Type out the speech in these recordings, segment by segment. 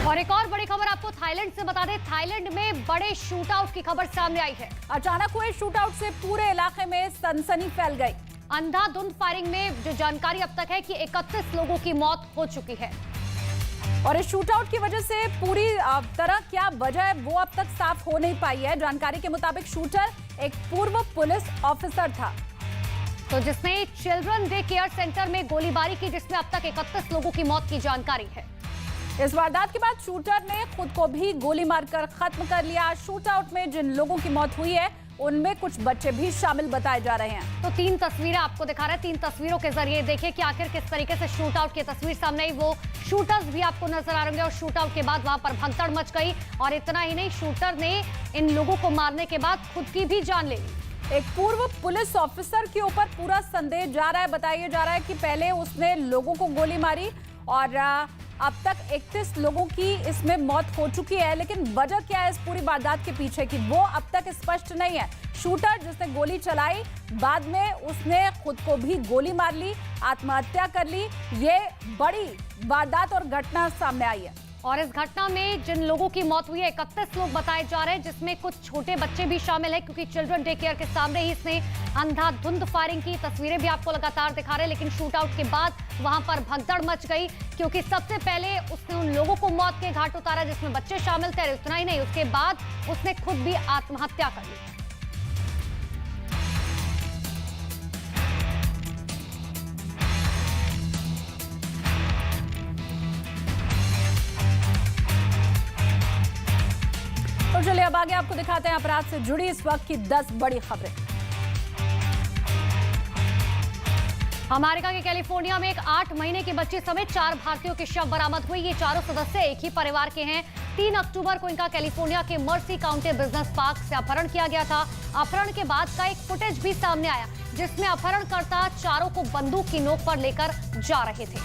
और एक और बड़ी खबर आपको थाईलैंड से बता दें, थाईलैंड में बड़े शूट आउट की खबर सामने आई है। अचानक हुए शूट आउट से पूरे इलाके में सनसनी फैल गई। अंधाधुंध फायरिंग में जो जानकारी अब तक है कि 31 लोगों की मौत हो चुकी है। और इस शूट आउट की वजह से पूरी तरह क्या वजह है वो अब तक साफ हो नहीं पाई है। जानकारी के मुताबिक शूटर एक पूर्व पुलिस ऑफिसर था, तो जिसने चिल्ड्रन डे केयर सेंटर में गोलीबारी की, जिसमें अब तक 31 लोगों की मौत की जानकारी है। इस वारदात के बाद शूटर ने खुद को भी गोली मारकर खत्म कर लिया। शूट आउट में जिन लोगों की मौत हुई है उनमें कुछ बच्चे भी शामिल बताए जा रहे हैं। तो 3 तस्वीरें आपको दिखा रहे हैं। 3 तस्वीरों के जरिए देखिए कि आखिर किस तरीके से शूट आउट की तस्वीर सामने आई। वो शूटर्स भी आपको नजर आ रहे होंगे और शूट आउट के बाद वहां पर भगदड़ मच गई। और इतना ही नहीं, शूटर ने इन लोगों को मारने के बाद खुद की भी जान ले ली। एक पूर्व पुलिस ऑफिसर के ऊपर पूरा संदेह जा रहा है। बताया जा रहा है कि पहले उसने लोगों को गोली मारी और अब तक 31 लोगों की इसमें मौत हो चुकी है। लेकिन वजह क्या है इस पूरी वारदात के पीछे की, वो अब तक स्पष्ट नहीं है। शूटर जिसने गोली चलाई, बाद में उसने खुद को भी गोली मार ली, आत्महत्या कर ली। ये बड़ी वारदात और घटना सामने आई है। और इस घटना में जिन लोगों की मौत हुई है, 31 लोग बताए जा रहे हैं, जिसमें कुछ छोटे बच्चे भी शामिल हैं, क्योंकि चिल्ड्रन डे केयर के सामने ही इसने अंधाधुंध फायरिंग की। तस्वीरें भी आपको लगातार दिखा रहे हैं। लेकिन शूट आउट के बाद वहां पर भगदड़ मच गई, क्योंकि सबसे पहले उसने उन लोगों को मौत के घाट उतारा जिसमें बच्चे शामिल थे। इतना ही नहीं, उसके बाद उसने खुद भी आत्महत्या कर ली। तो चलिए अब आगे आपको दिखाते हैं अपराध से जुड़ी इस वक्त की 10 बड़ी खबरें। अमेरिका के कैलिफोर्निया में एक 8 महीने की बच्ची समेत 4 भारतीयों के शव बरामद हुए। ये चारों सदस्य एक ही परिवार के हैं। 3 अक्टूबर को इनका कैलिफोर्निया के मर्सी काउंटी बिजनेस पार्क से अपहरण किया गया था। अपहरण के बाद का एक फुटेज भी सामने आया, जिसमें अपहरणकर्ता चारों को बंदूक की नोक पर लेकर जा रहे थे।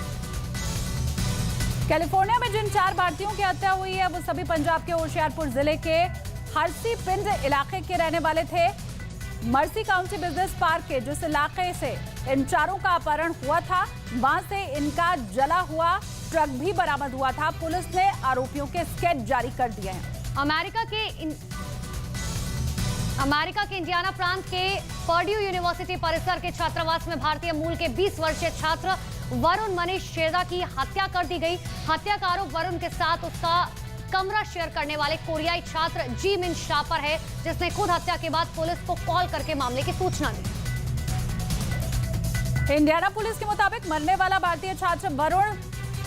कैलिफोर्निया में जिन 4 भारतीयों की हत्या हुई है वो सभी पंजाब के होशियारपुर जिले के हरसी पिंड इलाके के रहने वाले थे। मर्सी काउंटी बिजनेस पार्क के जिस इलाके से इन चारों का अपहरण हुआ था, वहां से इनका जला हुआ ट्रक भी बरामद हुआ था। पुलिस ने आरोपियों के स्केच जारी कर दिए हैं। अमेरिका के इंडियाना प्रांत के पर्ड्यू यूनिवर्सिटी परिसर के छात्रावास में भारतीय मूल के 20 वर्षीय छात्र वरुण मनीष शेरदा की हत्या कर दी गई। हत्या का आरोप वरुण के साथ उसका कमरा शेयर करने वाले कोरियाई छात्र जी मिन शा पर है, जिसने खुद हत्या के बाद पुलिस को कॉल करके मामले की सूचना दी। इंडियाना पुलिस के मुताबिक मरने वाला भारतीय छात्र वरुण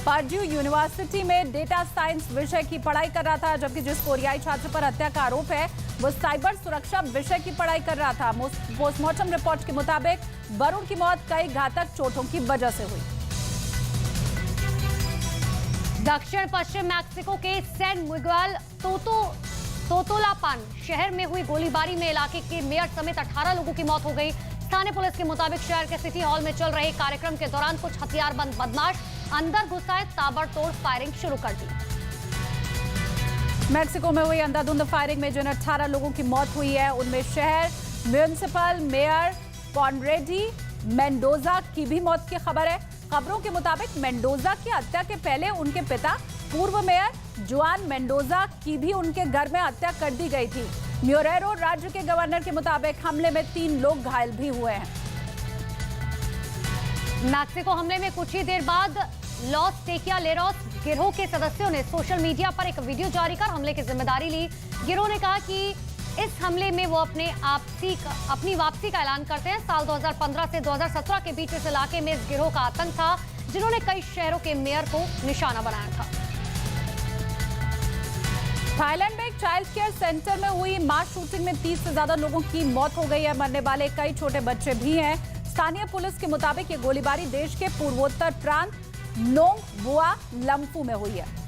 पर्ड्यू यूनिवर्सिटी में डेटा साइंस विषय की पढ़ाई कर रहा था, जबकि जिस कोरियाई छात्र पर हत्या का आरोप है वो साइबर सुरक्षा विषय की पढ़ाई कर रहा था। पोस्टमार्टम रिपोर्ट के मुताबिक वरुण की मौत कई घातक चोटों की वजह से हुई। दक्षिण पश्चिम मैक्सिको के सैन मिगुएल तोतोलापान शहर में हुई गोलीबारी में इलाके के मेयर समेत 18 लोगों की मौत हो गई। स्थानीय पुलिस के मुताबिक शहर के सिटी हॉल में चल रहे कार्यक्रम के दौरान कुछ हथियारबंद बदमाश अंदर घुसाए ताबड़तोड़ फायरिंग शुरू कर दी। मैक्सिको में हुई अंधाधुंध फायरिंग में जिन 18 लोगों की मौत हुई है उनमें शहर म्युनिसिपल मेयर कॉनरेडी मेंडोजा की भी मौत की खबर है। खबरों के मुताबिक मेंडोजा की हत्या के पहले उनके पिता पूर्व मेयर जुआन मेंडोजा की भी उनके घर में हत्या कर दी गई थी। म्योरेरो राज्य के गवर्नर के मुताबिक हमले में 3 लोग घायल भी हुए हैं। मैक्सिको हमले में कुछ ही देर बाद लॉस टेकियालेरोस गिरोह के सदस्यों ने सोशल मीडिया पर एक वीडियो जारी कर हमले की जिम्मेदारी ली। गिरोह ने कहा कि इस हमले में वो अपनी वापसी का ऐलान करते हैं। साल 2015 से 2017 के बीच इस इलाके में इस गिरोह का आतंक था, जिन्होंने कई शहरों के मेयर को निशाना बनाया था। थाईलैंड में एक चाइल्ड केयर सेंटर में हुई मास शूटिंग में 30 से ज्यादा लोगों की मौत हो गई है। मरने वाले कई छोटे बच्चे भी हैं। स्थानीय पुलिस के मुताबिक ये गोलीबारी देश के पूर्वोत्तर प्रांत नोंग बुआ लम्फू में हुई है।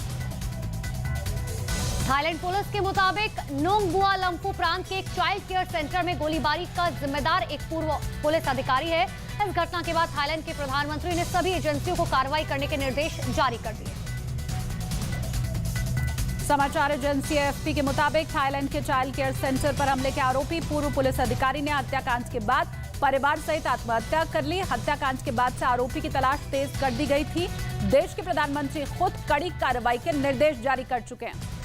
थाईलैंड पुलिस के मुताबिक नोंग बुआ लम्फू प्रांत के एक चाइल्ड केयर सेंटर में गोलीबारी का जिम्मेदार एक पूर्व पुलिस अधिकारी है। इस घटना के बाद थाईलैंड के प्रधानमंत्री ने सभी एजेंसियों को कार्रवाई करने के निर्देश जारी कर दिए। समाचार एजेंसी एएफपी के मुताबिक थाईलैंड के चाइल्ड केयर सेंटर पर हमले के आरोपी पूर्व पुलिस अधिकारी ने हत्याकांड के बाद परिवार सहित आत्महत्या कर ली। हत्याकांड के बाद से आरोपी की तलाश तेज कर दी गई थी। देश के प्रधानमंत्री खुद कड़ी कार्रवाई के निर्देश जारी कर चुके हैं।